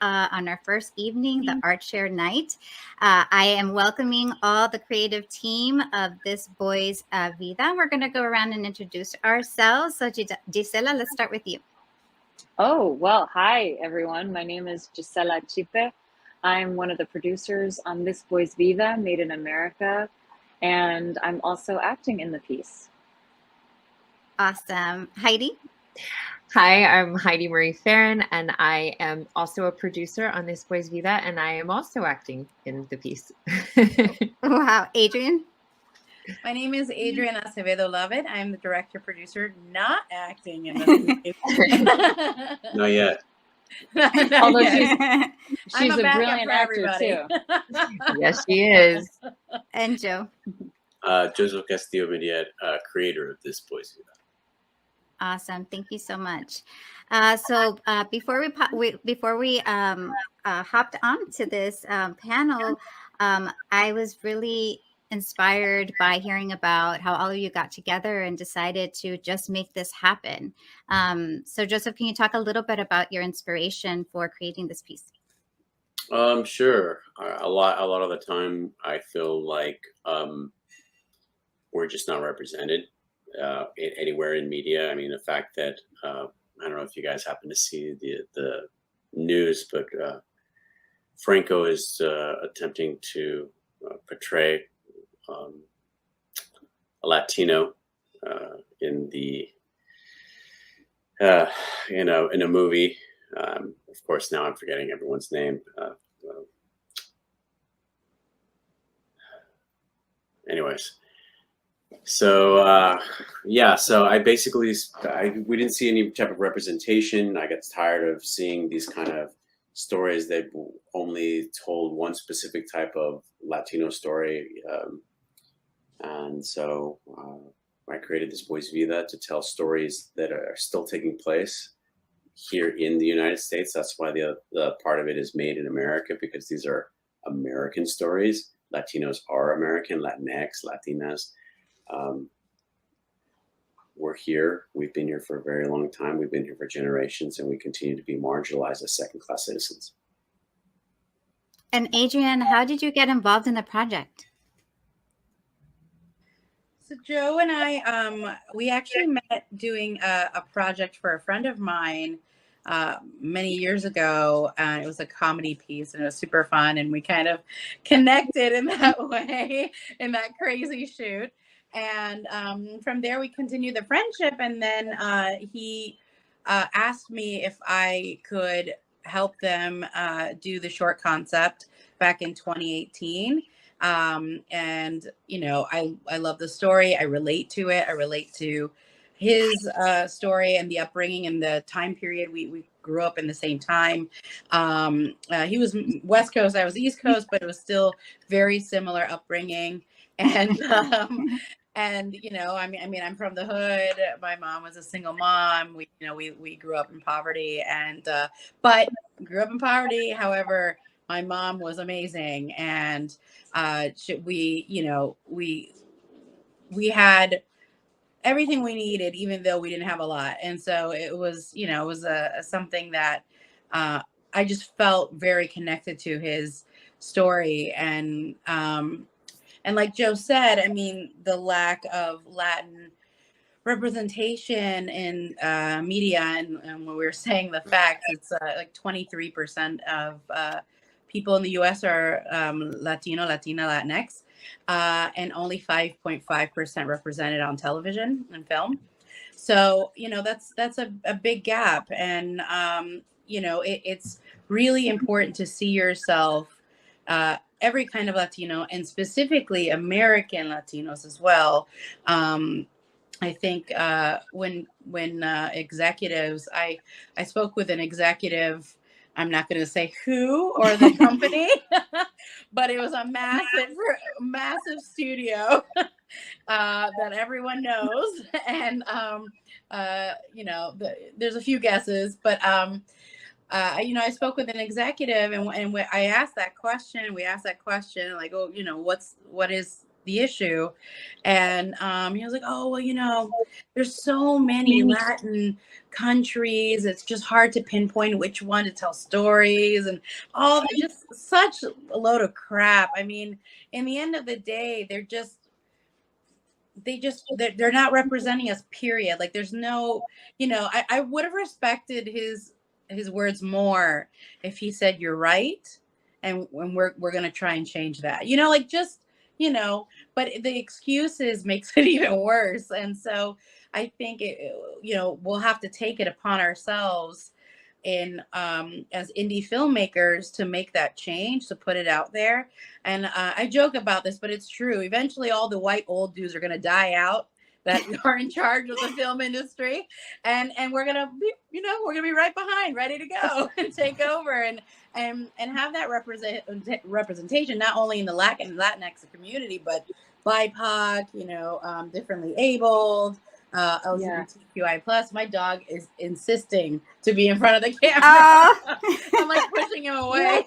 on our first evening, the Art Share Night. I am welcoming all the creative team of This Boy's Vida. We're going to go around and introduce ourselves. So Gisela, let's start with you. Oh, well, hi, everyone. My name is Gisela Chipe. I'm one of the producers on This Boy's Vida, Made in America, and I'm also acting in the piece. Awesome. Heidi? Hi, I'm Heidi-Marie Ferren, and I am also a producer on This Boy's Vida, and I am also acting in the piece. Wow. Adrienne? My name is Adriana Acevedo, Lovette. I'm the director producer, not acting in the piece. Not yet. Although she's a brilliant actor too. Yes, she is. And Joe? Joseph Castillo-Midyett, creator of This Boy's Vida. Awesome. Thank you so much. So before we hopped on to this panel, I was really inspired by hearing about how all of you got together and decided to just make this happen. So Joseph, can you talk a little bit about your inspiration for creating this piece? Sure. A lot of the time I feel like we're just not represented anywhere in media. I mean, the fact that I don't know if you guys happen to see the news, but Franco is attempting to portray a Latino in the in a movie. Of course, now I'm forgetting everyone's name. Anyways. So so I basically we didn't see any type of representation. I got tired of seeing these kind of stories that only told one specific type of Latino story, and so I created This Boy's Vida to tell stories that are still taking place here in the United States. That's why the part of it is made in America, because these are American stories. Latinos are American, Latinx, Latinas. We're here. We've been here for a very long time. We've been here for generations, and we continue to be marginalized as second-class citizens. And Adrienne, how did you get involved in the project? So Joe and I, we actually met doing a project for a friend of mine many years ago. It was a comedy piece, and it was super fun, and we kind of connected in that way, in that crazy shoot. And from there, we continued the friendship. And then he asked me if I could help them do the short concept back in 2018. And, you know, I love the story. I relate to it. I relate to his story and the upbringing and the time period. We grew up in the same time. He was West Coast, I was East Coast, but it was still very similar upbringing. And you know, I mean, I'm from the hood. My mom was a single mom. We grew up in poverty, and but grew up in poverty. However, my mom was amazing, and we had everything we needed, even though we didn't have a lot. And so it was something that I just felt very connected to his story. And like Joe said, I mean, the lack of Latin representation in media, and when we were saying the facts, it's like 23% of people in the U.S. are Latino, Latina, Latinx, and only 5.5% represented on television and film. So, you know, that's a big gap. And, you know, it's really important to see yourself every kind of Latino, and specifically American Latinos as well. I think when executives, I spoke with an executive, I'm not going to say who or the company, but it was a massive studio that everyone knows. And, you know, there's a few guesses, but you know, I spoke with an executive, and I asked that question. We asked that question, like, oh, you know, what is the issue. And he was like, oh, well, you know, there's so many Latin countries. It's just hard to pinpoint which one to tell stories and all, just such a load of crap. I mean, in the end of the day, they're not representing us, period. Like there's no, you know, I would have respected his words more if he said you're right, and we're gonna try and change that, you know, like just, you know, but the excuses makes it even worse. And so I think you know, we'll have to take it upon ourselves in as indie filmmakers to make that change, to put it out there. And I joke about this, but it's true. Eventually all the white old dudes are going to die out that are in charge of the film industry, and we're going to be, you know, we're going to be right behind, ready to go and take over and have that representation, not only in the Latinx community, but BIPOC, you know, differently abled, LGBTQI plus. My dog is insisting to be in front of the camera. I'm like pushing him away.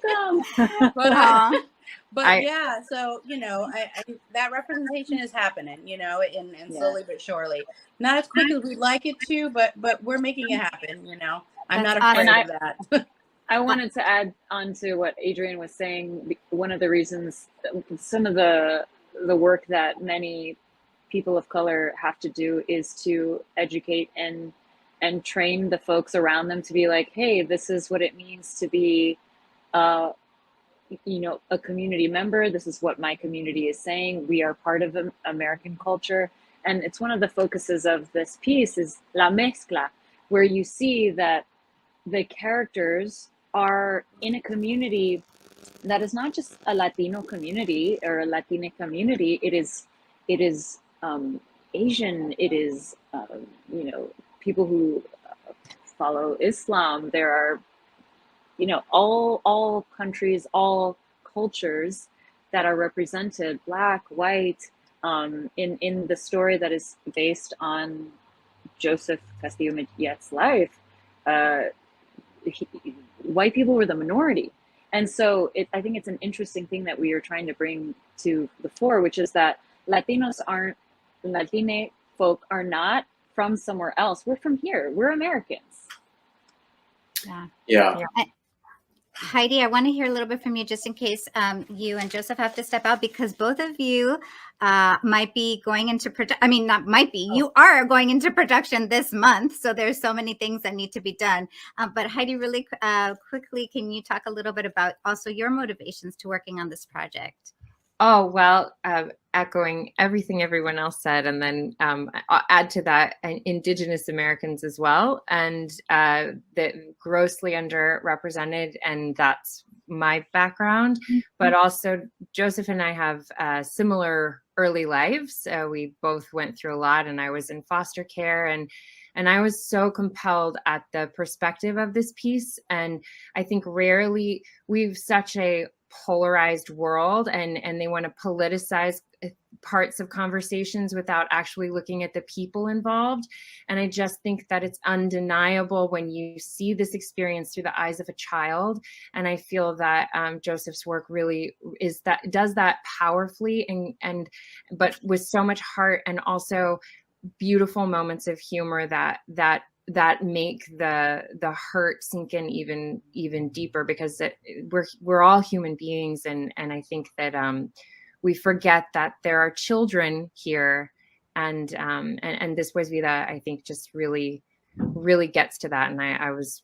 But yeah, so you know, I that representation is happening, you know, and slowly but surely. Not as quick as we'd like it to, but we're making it happen. You know, I'm not afraid of that. I wanted to add on to what Adrienne was saying. One of the reasons, some of the work that many people of color have to do is to educate and train the folks around them to be like, hey, this is what it means to be you know, a community member. This is what my community is saying. We are part of American culture. And it's one of the focuses of this piece is la mezcla, where you see that the characters are in a community that is not just a Latino community or a Latina community. It is Asian. It is, you know, people who follow Islam. There are, you know, all countries, all cultures that are represented, Black, white, in the story that is based on Joseph Castillo-Midyett's life. White people were the minority. And so I think it's an interesting thing that we are trying to bring to the fore, which is that Latine folk are not from somewhere else. We're from here. We're Americans. Yeah. Heidi, I want to hear a little bit from you, just in case you and Joseph have to step out, because both of you might be going into production. I mean, not might be, you are going into production this month. So there's so many things that need to be done. But Heidi, really quickly, can you talk a little bit about also your motivations to working on this project? Oh, well, echoing everything everyone else said, and then I'll add to that Indigenous Americans as well, and that grossly underrepresented, and that's my background. But also Joseph and I have similar early lives. We both went through a lot, and I was in foster care, and I was so compelled at the perspective of this piece. And I think rarely we've such a polarized world, and they want to politicize parts of conversations without actually looking at the people involved. And I just think that it's undeniable when you see this experience through the eyes of a child. And I feel that Joseph's work really does that powerfully, and but with so much heart, and also beautiful moments of humor that make the hurt sink in even deeper, because we're all human beings, and I think that we forget that there are children here, and this Pues Vida, I think, just really gets to that, and I was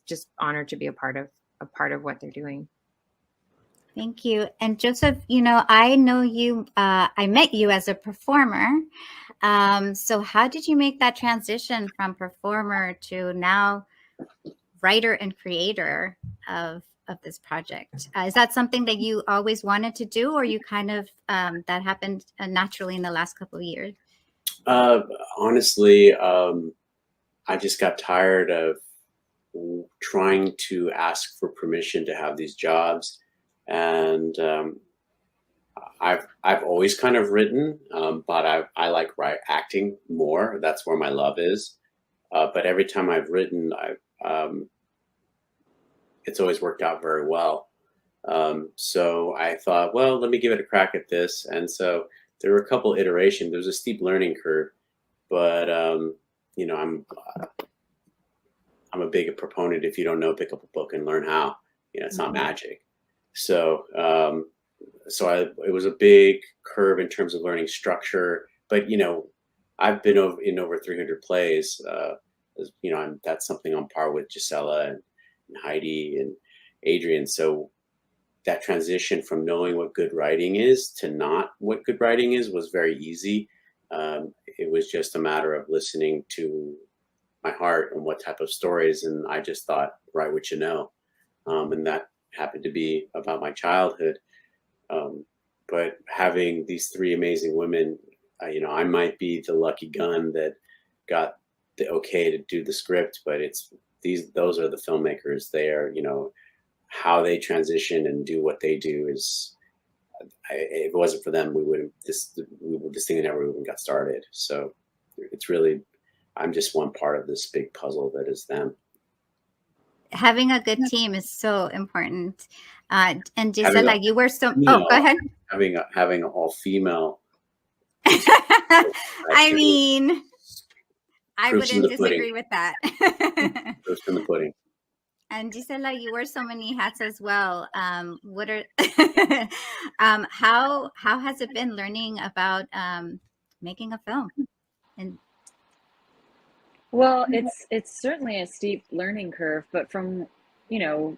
just honored to be a part of what they're doing. Thank you. And Joseph, you know, I know you, I met you as a performer. So how did you make that transition from performer to now writer and creator of this project? Is that something that you always wanted to do, or you kind of, that happened naturally in the last couple of years? Honestly, I just got tired of trying to ask for permission to have these jobs. And I've always kind of written, but I like acting more. That's where my love is. But every time I've written, it's always worked out very well. So I thought, well, let me give it a crack at this. And so there were a couple iterations. There was a steep learning curve, but you know, I'm a big proponent. If you don't know, pick up a book and learn how. You know, it's not magic. So it was a big curve in terms of learning structure. But you know, I've been in over 300 plays. You know, that's something on par with Gisela and Heidi and Adrienne. So that transition from knowing what good writing is to not what good writing is was very easy. It was just a matter of listening to my heart and what type of stories. And I just thought, write what you know. And that happened to be about my childhood. But having these three amazing women, you know, I might be the lucky gun that got the okay to do the script, but those are the filmmakers. They are, you know, how they transition and do what they do is, if it wasn't for them, this thing never even got started. So it's really, I'm just one part of this big puzzle that is them. Having a good team is so important. And Gisela, you were so, go ahead. Having an all female. I mean, I wouldn't disagree with that. Proof's in the pudding. And Gisela, you wear so many hats as well. What are how has it been learning about making a film? And well, it's certainly a steep learning curve, but from, you know,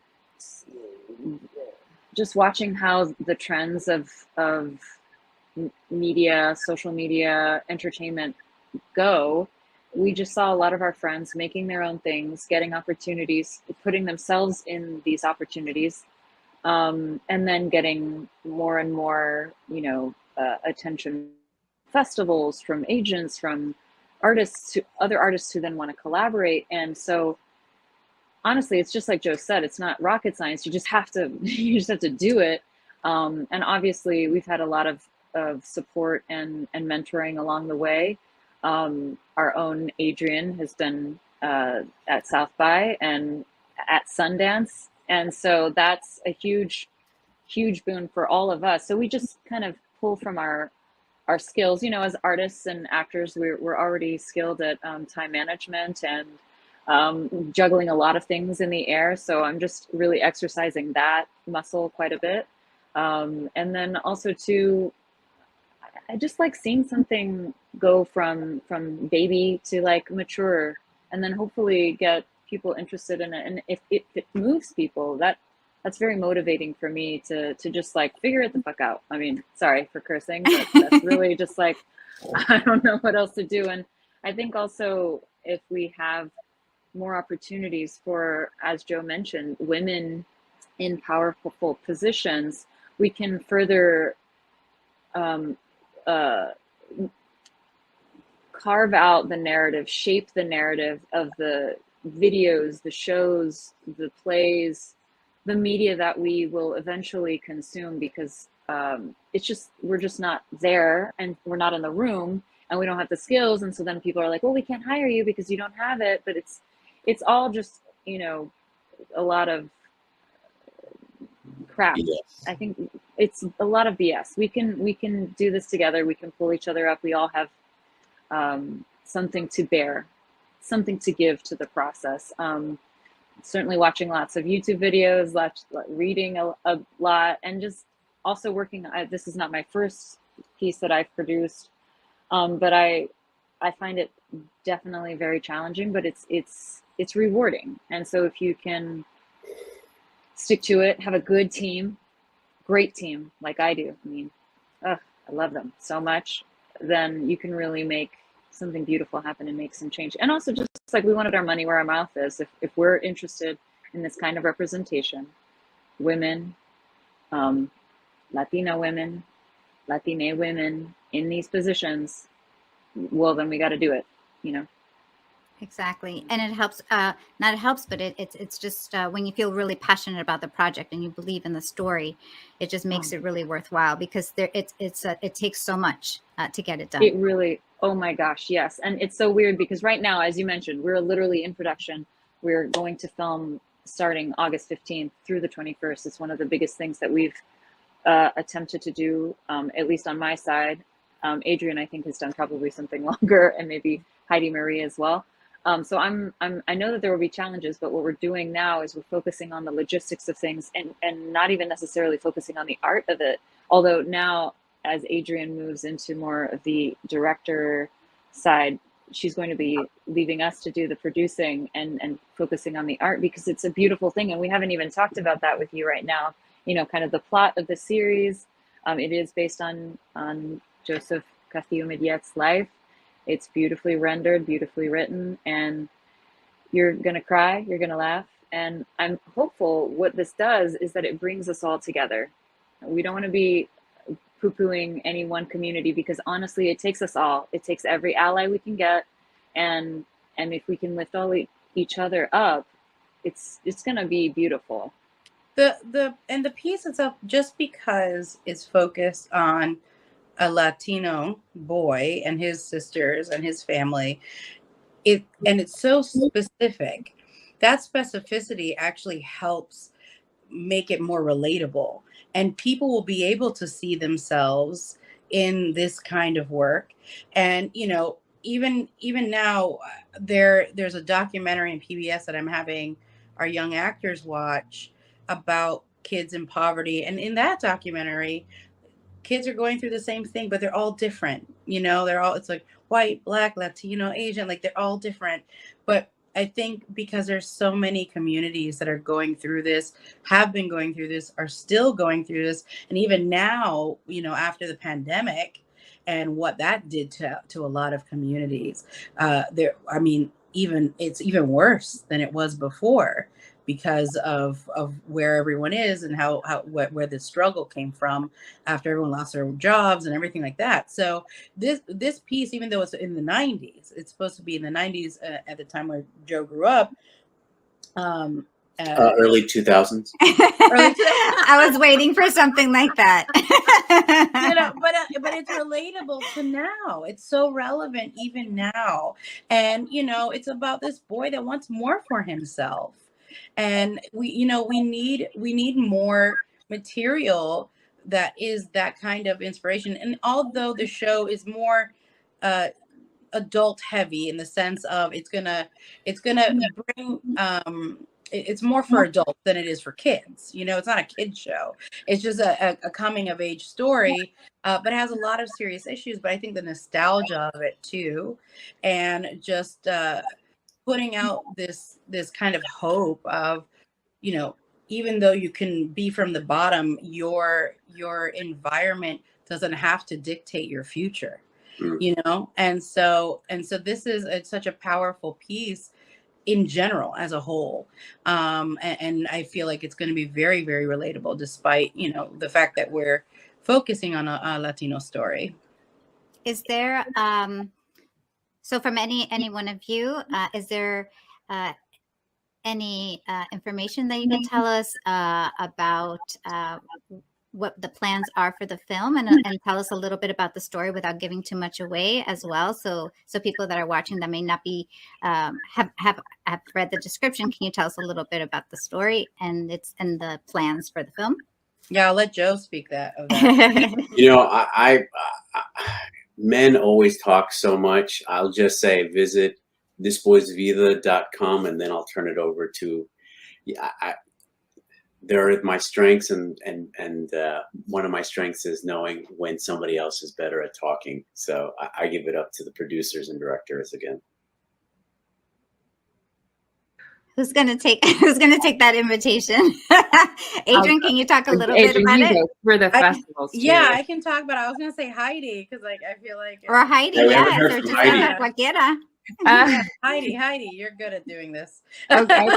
just watching how the trends of media, social media, entertainment go, we just saw a lot of our friends making their own things, getting opportunities, putting themselves in these opportunities, and then getting more and more, you know, attention, festivals, from agents, from artists, to other artists who then want to collaborate. And so honestly, it's just like Joe said, it's not rocket science. You just have to do it. And obviously we've had a lot of support and mentoring along the way. Our own Adrienne has been at South by and at Sundance. And so that's a huge boon for all of us. So we just kind of pull from our skills, you know, as artists and actors, we're already skilled at time management and juggling a lot of things in the air. So I'm just really exercising that muscle quite a bit. And then also too, I just like seeing something go from baby to like mature, and then hopefully get people interested in it. And if it moves people, that's very motivating for me to just like figure it the fuck out. I mean, sorry for cursing, but that's really just like, I don't know what else to do. And I think also if we have more opportunities for, as Joe mentioned, women in powerful positions, we can further carve out the narrative, shape the narrative of the videos, the shows, the plays, the media that we will eventually consume, because we're just not there, and we're not in the room, and we don't have the skills. And so then people are like, well, we can't hire you because you don't have it. But it's all just, you know, a lot of crap. Yes. I think it's a lot of BS. We can do this together. We can pull each other up. We all have something to bear, something to give to the process. Certainly watching lots of YouTube videos, reading a lot, and just also working. This is not my first piece that I've produced, but I find it definitely very challenging, but it's rewarding. And so if you can stick to it, have a good team, great team like I do, I mean, I love them so much, then you can really make something beautiful happen and make some change. And also, just like we wanted our money where our mouth is, if we're interested in this kind of representation, women, Latino women, Latiné women in these positions, well, then we got to do it, you know. Exactly. And it helps, not it helps, but it's just when you feel really passionate about the project and you believe in the story, it just makes it really worthwhile, because it takes so much to get it done. It really, oh my gosh, yes. And it's so weird because right now, as you mentioned, we're literally in production. We're going to film starting August 15th through the 21st. It's one of the biggest things that we've attempted to do, at least on my side. Adrienne, I think, has done probably something longer, and maybe Heidi-Marie as well. So I know that there will be challenges, but what we're doing now is we're focusing on the logistics of things, and not even necessarily focusing on the art of it. Although now, as Adrienne moves into more of the director side, she's going to be leaving us to do the producing and focusing on the art, because it's a beautiful thing. And we haven't even talked about that with you right now. You know, kind of the plot of the series. It is based on Joseph Castillo-Midyett's life. It's beautifully rendered, beautifully written, and you're gonna cry, you're gonna laugh. And I'm hopeful what this does is that it brings us all together. We don't want to be poo-pooing any one community, because honestly, it takes us all. It takes every ally we can get, and if we can lift all each other up, it's gonna be beautiful. The piece itself, just because it's focused on a Latino boy and his sisters and his family, and it's so specific, that specificity actually helps make it more relatable, and people will be able to see themselves in this kind of work. And even now, there's a documentary in PBS that I'm having our young actors watch about kids in poverty, and in that documentary, kids are going through the same thing, but they're all different. It's like white, black, Latino, Asian, like they're all different. But I think because there's so many communities that are going through this, have been going through this, are still going through this. And even now, after the pandemic and what that did to a lot of communities, it's even worse than it was before, because of where everyone is and where the struggle came from after everyone lost their jobs and everything like that. So this piece, even though it's in the 90s, it's supposed to be in the 90s at the time where Joe grew up. Early 2000s. I was waiting for something like that. But it's relatable to now. It's so relevant even now. And it's about this boy that wants more for himself. And we need more material that is that kind of inspiration. And although the show is more adult heavy in the sense of it's gonna bring it's more for adults than it is for kids. It's not a kid show. It's just a coming of age story, but it has a lot of serious issues. But I think the nostalgia of it too, and just putting out this kind of hope of, even though you can be from the bottom, your environment doesn't have to dictate your future. And so this is such a powerful piece in general as a whole, and I feel like it's going to be very, very relatable, despite the fact that we're focusing on a Latino story. Is there so from any one of you, is there any information that you can tell us about what the plans are for the film, and tell us a little bit about the story without giving too much away as well, so people that are watching that may not be have read the description, can you tell us a little bit about the story and the plans for the film? Yeah, I'll let Joe speak of that. I men always talk so much. I'll just say visit thisboysvida.com, and then I'll turn it over to there are my strengths, and one of my strengths is knowing when somebody else is better at talking. So I give it up to the producers and directors again. Who's gonna take that invitation? Adrienne, can you talk a little bit about it? For the festivals, yeah, I can talk, but I was gonna say Heidi, because I feel like or Heidi, yeah, or Gisela, cualquiera. Heidi, you're good at doing this. Okay.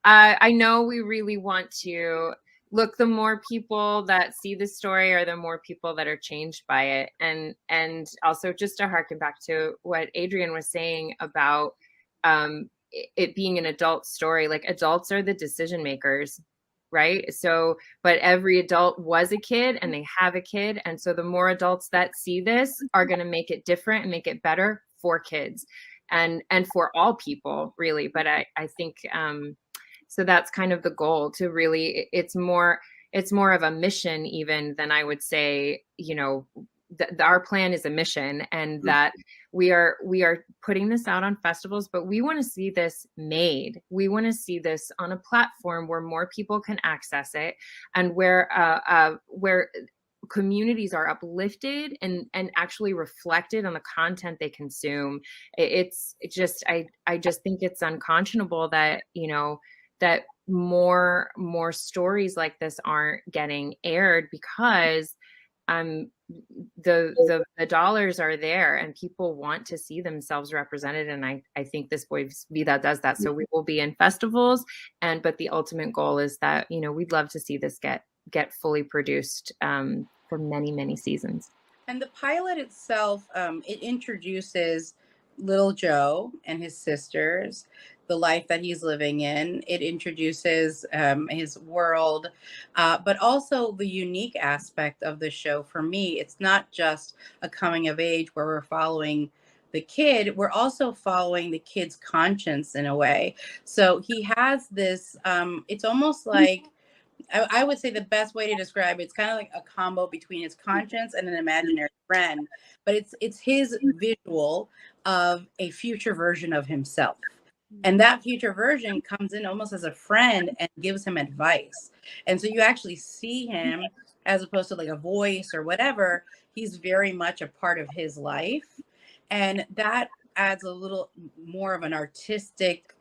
I know we really want to look, the more people that see the story are the more people that are changed by it. And also, just to harken back to what Adrienne was saying about it being an adult story, like adults are the decision makers, right? So, but every adult was a kid and they have a kid. And so the more adults that see this are going to make it different and make it better for kids and for all people, really. But I think, so that's kind of the goal, to really, it's more, it's more of a mission even than I would say, our plan is a mission, and that we are putting this out on festivals, but we want to see this made. We want to see this on a platform where more people can access it, and where communities are uplifted and actually reflected on the content they consume. I just think it's unconscionable that, that more stories like this aren't getting aired, because the dollars are there and people want to see themselves represented. And I think This Boys Vida does that. So we will be in festivals, but the ultimate goal is that, we'd love to see this get fully produced for many, many seasons. And the pilot itself, it introduces little Joe and his sisters, the life that he's living in. It introduces his world, but also the unique aspect of the show. For me, it's not just a coming of age where we're following the kid, we're also following the kid's conscience in a way. So he has this, it's almost like, I would say the best way to describe it's kind of like a combo between his conscience and an imaginary friend, but it's his visual of a future version of himself. And that future version comes in almost as a friend and gives him advice. And so you actually see him, as opposed to like a voice or whatever, he's very much a part of his life. And that adds a little more of an artistic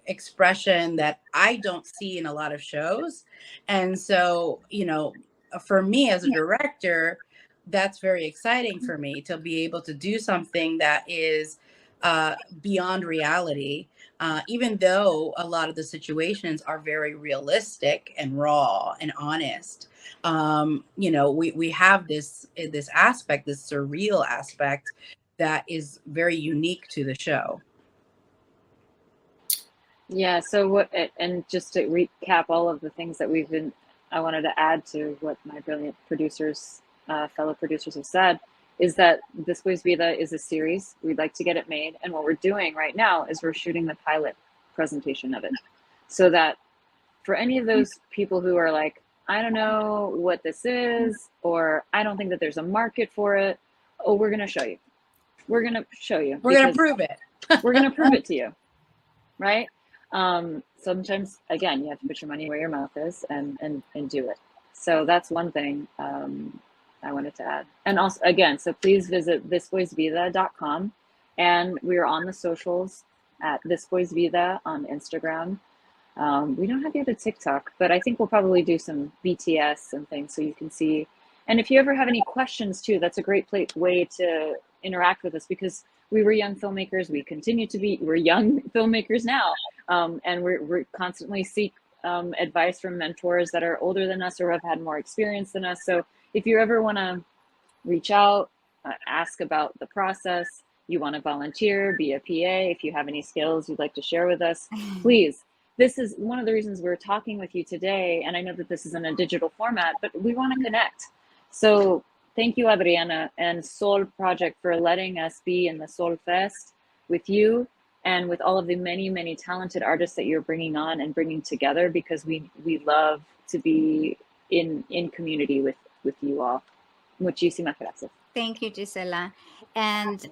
expression that I don't see in a lot of shows. And so, for me as a director, that's very exciting for me to be able to do something that is beyond reality, even though a lot of the situations are very realistic and raw and honest. We have this aspect, this surreal aspect that is very unique to the show. Yeah, so and just to recap all of the things that I wanted to add to what my brilliant producers, fellow producers have said, is that This Boys Vida is a series. We'd like to get it made. And what we're doing right now is we're shooting the pilot presentation of it. So that for any of those people who are like, I don't know what this is, or I don't think that there's a market for it, we're going to show you. We're going to show you. We're going to prove it. We're going to prove it to you. Right? Sometimes, again, you have to put your money where your mouth is and do it. So that's one thing I wanted to add. And also, again, so please visit thisboysvida.com. And we're on the socials at thisboysvida on Instagram. We don't have yet a TikTok, but I think we'll probably do some BTS and things so you can see. And if you ever have any questions too, that's a great way to interact with us, because we were young filmmakers. We continue to be. We're young filmmakers now, and we're constantly seek advice from mentors that are older than us or have had more experience than us. So if you ever want to reach out, ask about the process, you want to volunteer, be a PA, if you have any skills you'd like to share with us, please. This is one of the reasons we're talking with you today. And I know that this is in a digital format, but we want to connect. So thank you, Adriana and Sol Project, for letting us be in the SolFest with you and with all of the many, many talented artists that you're bringing on and bringing together, because we love to be in community with you all. Muchísimas gracias. Thank you, Gisela. And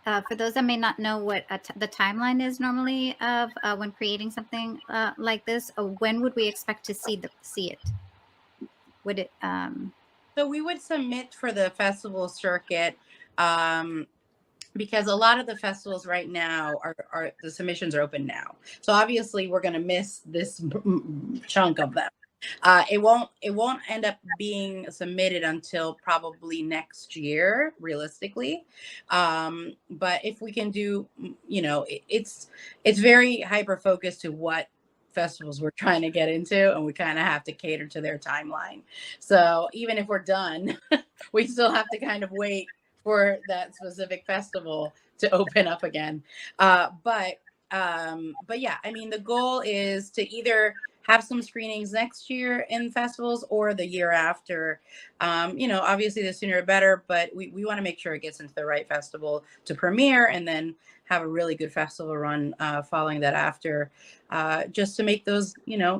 for those that may not know what the timeline is normally of when creating something like this, when would we expect to see it? Would it? So we would submit for the festival circuit, because a lot of the festivals right now are the submissions are open now. So obviously we're going to miss this chunk of them. It won't end up being submitted until probably next year, realistically. But if we can do, it's very hyper focused to what festivals we're trying to get into, and we kind of have to cater to their timeline. So even if we're done, we still have to kind of wait for that specific festival to open up again. But yeah, I mean, the goal is to either have some screenings next year in festivals or the year after. Obviously the sooner the better, but we want to make sure it gets into the right festival to premiere and then have a really good festival run following that after, just to make those,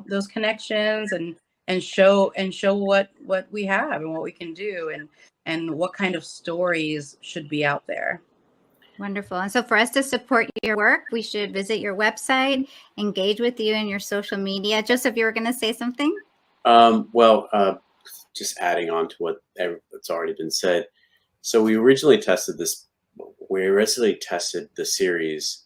those connections and show what we have and what we can do and what kind of stories should be out there. Wonderful. And so for us to support your work, we should visit your website, engage with you in your social media. Joseph, you were going to say something? Just adding on to what's already been said. So we originally tested the series.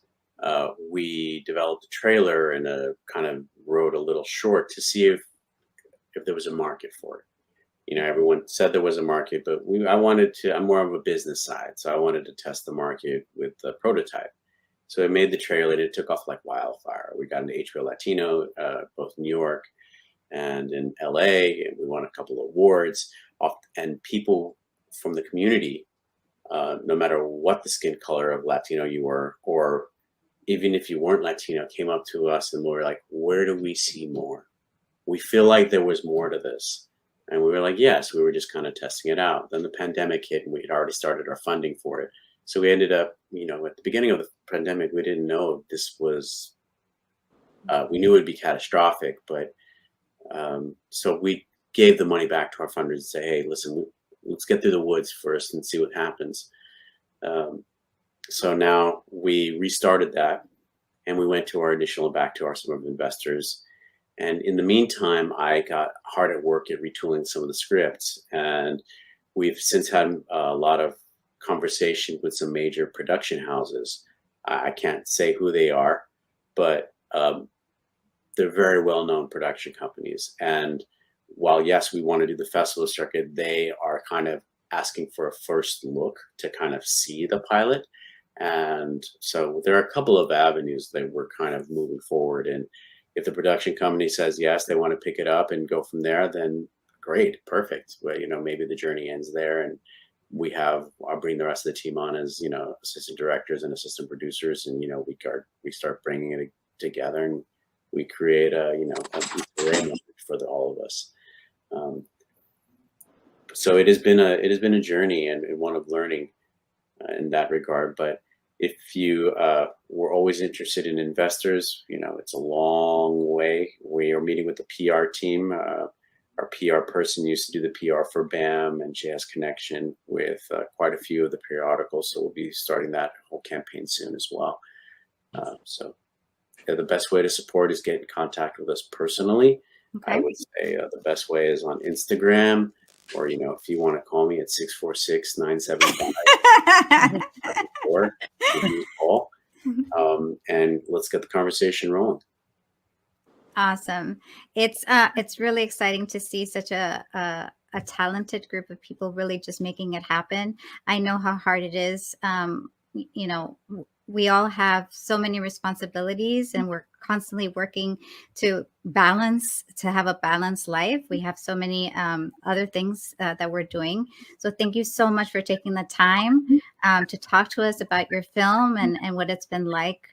We developed a trailer and kind of wrote a little short to see if there was a market for it. Everyone said there was a market, but I'm more of a business side. So I wanted to test the market with the prototype. So I made the trailer and it took off like wildfire. We got into HBO Latino, both New York and in LA, and we won a couple of awards. And people from the community, no matter what the skin color of Latino you were, or even if you weren't Latino, came up to us and were like, where do we see more? We feel like there was more to this. And we were like, yes, we were just kind of testing it out. Then the pandemic hit and we had already started our funding for it. So we ended up, at the beginning of the pandemic, we didn't know if this was, we knew it would be catastrophic, but so we gave the money back to our funders and say, hey, listen, let's get through the woods first and see what happens. So now we restarted that and we went to our initial and back to our sort of investors. And in the meantime, I got hard at work at retooling some of the scripts. And we've since had a lot of conversation with some major production houses. I can't say who they are, but they're very well-known production companies. And while, yes, we want to do the festival circuit, they are kind of asking for a first look to kind of see the pilot. And so there are a couple of avenues that we're kind of moving forward in. If the production company says yes, they want to pick it up and go from there, then great, perfect. But maybe the journey ends there, and I'll bring the rest of the team on as assistant directors and assistant producers, and we start bringing it together, and we create a for all of us. So it has been a journey and one of learning in that regard, but. If you were always interested in investors, it's a long way. We are meeting with the PR team. Our PR person used to do the PR for BAM and JS Connection with quite a few of the periodicals. So we'll be starting that whole campaign soon as well. So the best way to support is get in contact with us personally. Okay. I would say the best way is on Instagram. Or, if you want to call me at 646-975 call, and let's get the conversation rolling. Awesome. It's really exciting to see such a talented group of people really just making it happen. I know how hard it is. We all have so many responsibilities and we're constantly working to have a balanced life. We have so many other things that we're doing. So thank you so much for taking the time to talk to us about your film and what it's been like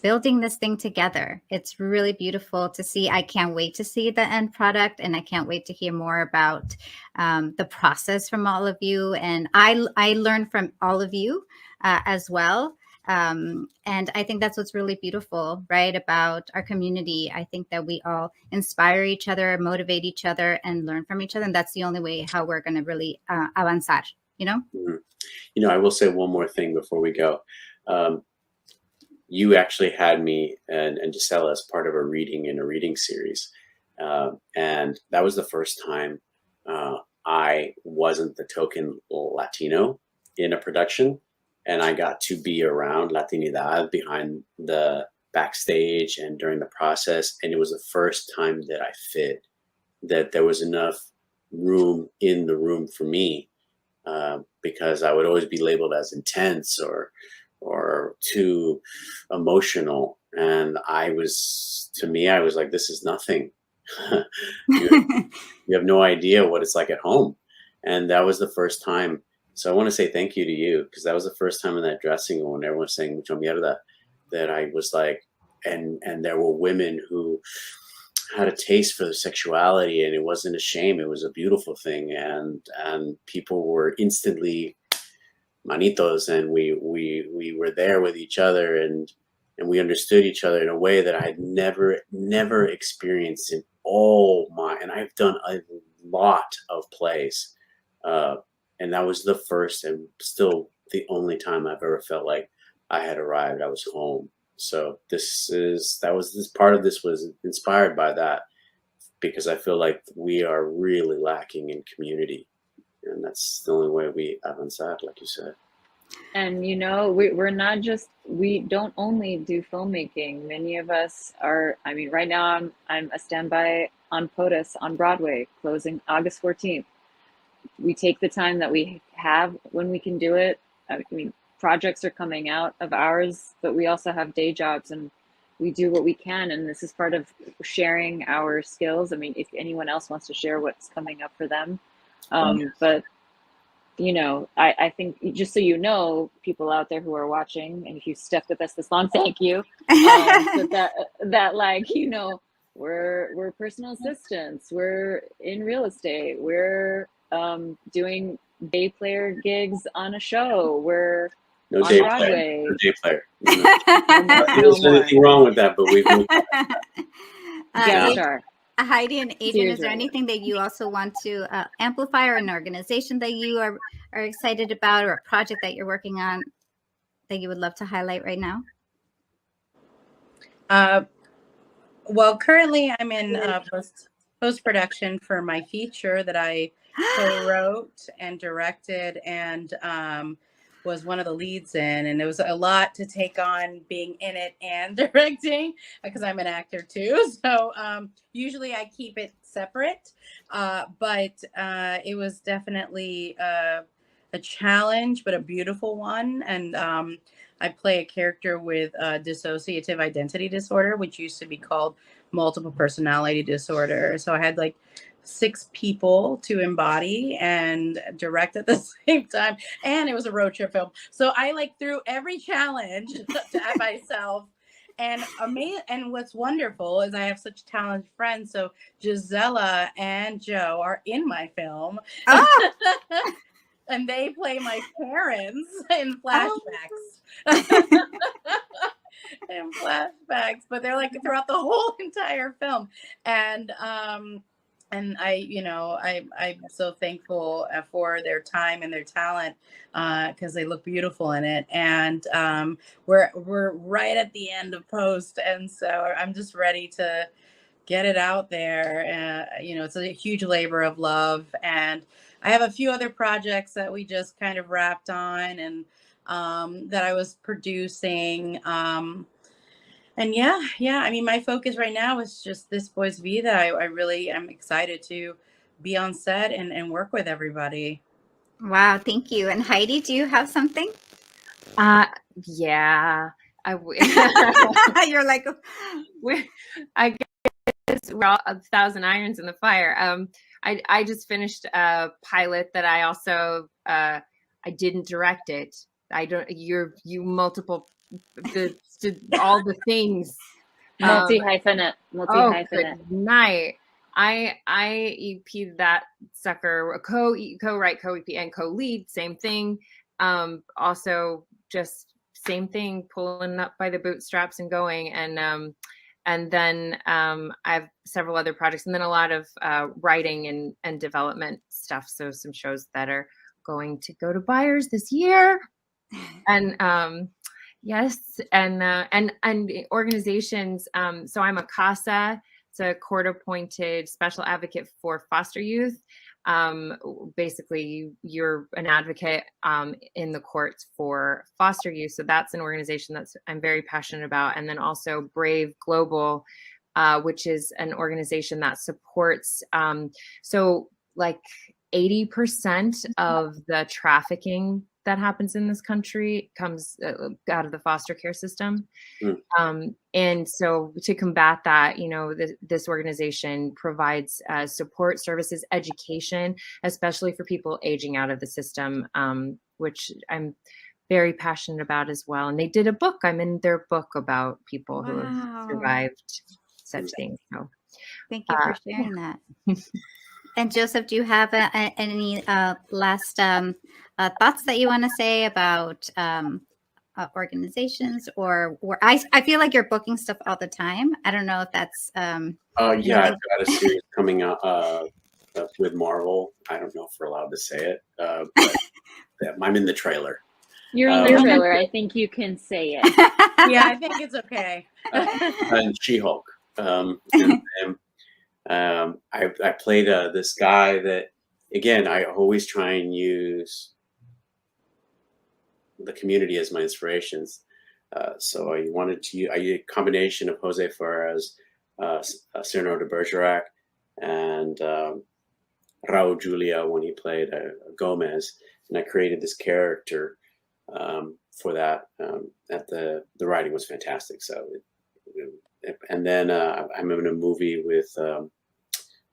building this thing together. It's really beautiful to see. I can't wait to see the end product, and I can't wait to hear more about the process from all of you. And I learned from all of you as well. And I think that's what's really beautiful, right, about our community. I think that we all inspire each other, motivate each other, and learn from each other. And that's the only way how we're going to really avanzar, Mm-hmm. I will say one more thing before we go. You actually had me and Gisela as part of a reading in a reading series. And that was the first time I wasn't the token Latino in a production. And I got to be around Latinidad behind the backstage and during the process. And it was the first time that I fit, that there was enough room in the room for me, because I would always be labeled as intense or too emotional. And I was like, this is nothing. you have no idea what it's like at home. And that was the first time. So I want to say thank you to you, because that was the first time in that dressing room when everyone was saying mucho mierda, that I was like, and there were women who had a taste for sexuality, and it wasn't a shame. It was a beautiful thing, and people were instantly manitos, and we were there with each other, and we understood each other in a way that I had never experienced in all my, and I've done a lot of plays, and that was the first and still the only time I've ever felt like I had arrived. I was home. So this part of this was inspired by that, because I feel like we are really lacking in community, and that's the only way we avance that, like you said. And you know, we're not just, we don't only do filmmaking. Many of us are, I mean, right now I'm a standby on POTUS on Broadway, closing August 14th. We take the time that we have when we can do it. I mean, projects are coming out of ours, but we also have day jobs, and we do what we can. And this is part of sharing our skills. I mean, if anyone else wants to share what's coming up for them. But you know, I think, just so you know, people out there who are watching, and if you stuck with us this long, thank you. But that like, you know, we're personal assistants, we're in real estate, we're doing day player gigs on a show, we're No on day Broadway. player. No day player. There's anything wrong with that, but we've moved Guest star. Heidi and Adrienne, is there Seriously. anything that you also want to amplify, or an organization that you are excited about, or a project that you're working on that you would love to highlight right now? Well, currently I'm in post-production for my feature that I co-wrote and directed, and was one of the leads in, and it was a lot to take on, being in it and directing, because I'm an actor too. So usually I keep it separate, but it was definitely a challenge, but a beautiful one. And I play a character with dissociative identity disorder, which used to be called multiple personality disorder. So I had like 6 people to embody and direct at the same time, and it was a road trip film. So I like threw every challenge to myself. And what's wonderful is I have such talented friends. So Gisela and Joe are in my film. Oh. And they play my parents in flashbacks. In flashbacks, but they're like throughout the whole entire film. And I, you know, I'm so thankful for their time and their talent, because they look beautiful in it. And we're right at the end of post, and so I'm just ready to get it out there. You know, it's a huge labor of love, and I have a few other projects that we just kind of wrapped on, and that I was producing. And yeah, I mean, my focus right now is just this boy's Vida. I really am excited to be on set and work with everybody. Wow, thank you. And Heidi, do you have something? Yeah, You're like, I guess we're all 1,000 irons in the fire. I just finished a pilot that I also I didn't direct it. I don't. You multiple all the things. Multi-hyphenate. Oh, good night. I EP'd that sucker, co-write, co-EP, and co-lead, same thing. Also just same thing, pulling up by the bootstraps and going. And then I have several other projects, and then a lot of writing and development stuff. So some shows that are going to go to buyers this year. And yes, and organizations. So I'm a CASA. It's a court-appointed special advocate for foster youth. Basically, you're an advocate in the courts for foster youth. So that's an organization I'm very passionate about. And then also Brave Global, which is an organization that supports. So like 80% of the trafficking that happens in this country comes out of the foster care system. And so to combat that, you know, this organization provides support services, education, especially for people aging out of the system, which I'm very passionate about as well. And they did a book. I'm in their book about people who have survived such things. So Thank you for sharing that. And Joseph, do you have any last thoughts that you want to say about organizations or I feel like you're booking stuff all the time. I don't know if that's yeah, I've got a series coming out with Marvel. I don't know if we're allowed to say it, but I'm in the trailer. You're in the trailer. I think you can say it. Yeah, I think it's okay. And She-Hulk. I played this guy that, again, I always try and use the community as my inspirations. So I wanted to use a combination of Jose Ferres, Cyrano de Bergerac, and Raul Julia when he played Gomez. And I created this character for that. The writing was fantastic. So, and then I'm in a movie with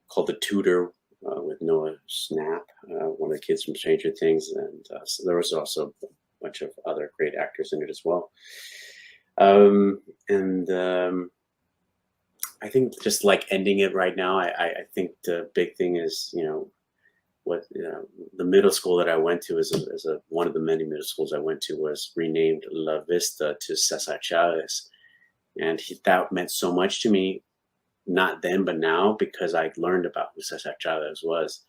called The Tutor with Noah Schnapp, one of the kids from Stranger Things, and so there was also a bunch of other great actors in it as well. I think just like ending it right now, I think the big thing is, the middle school that I went to one of the many middle schools I went to was renamed La Vista to Cesar Chavez. And that meant so much to me, not then, but now, because I learned about who Cesar Chavez was.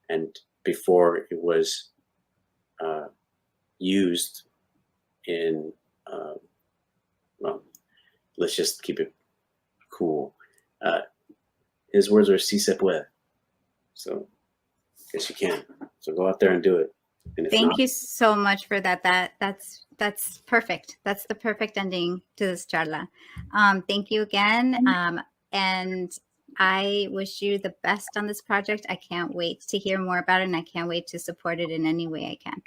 And before it was used in, let's just keep it cool. His words are "Si se puede." So, yes, you can. So go out there and do it. And Thank you so much for that. That's perfect. That's the perfect ending to this charla. Thank you again. And I wish you the best on this project. I can't wait to hear more about it, and I can't wait to support it in any way I can.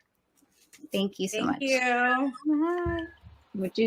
Thank you so much. Thank you. Bye. Would you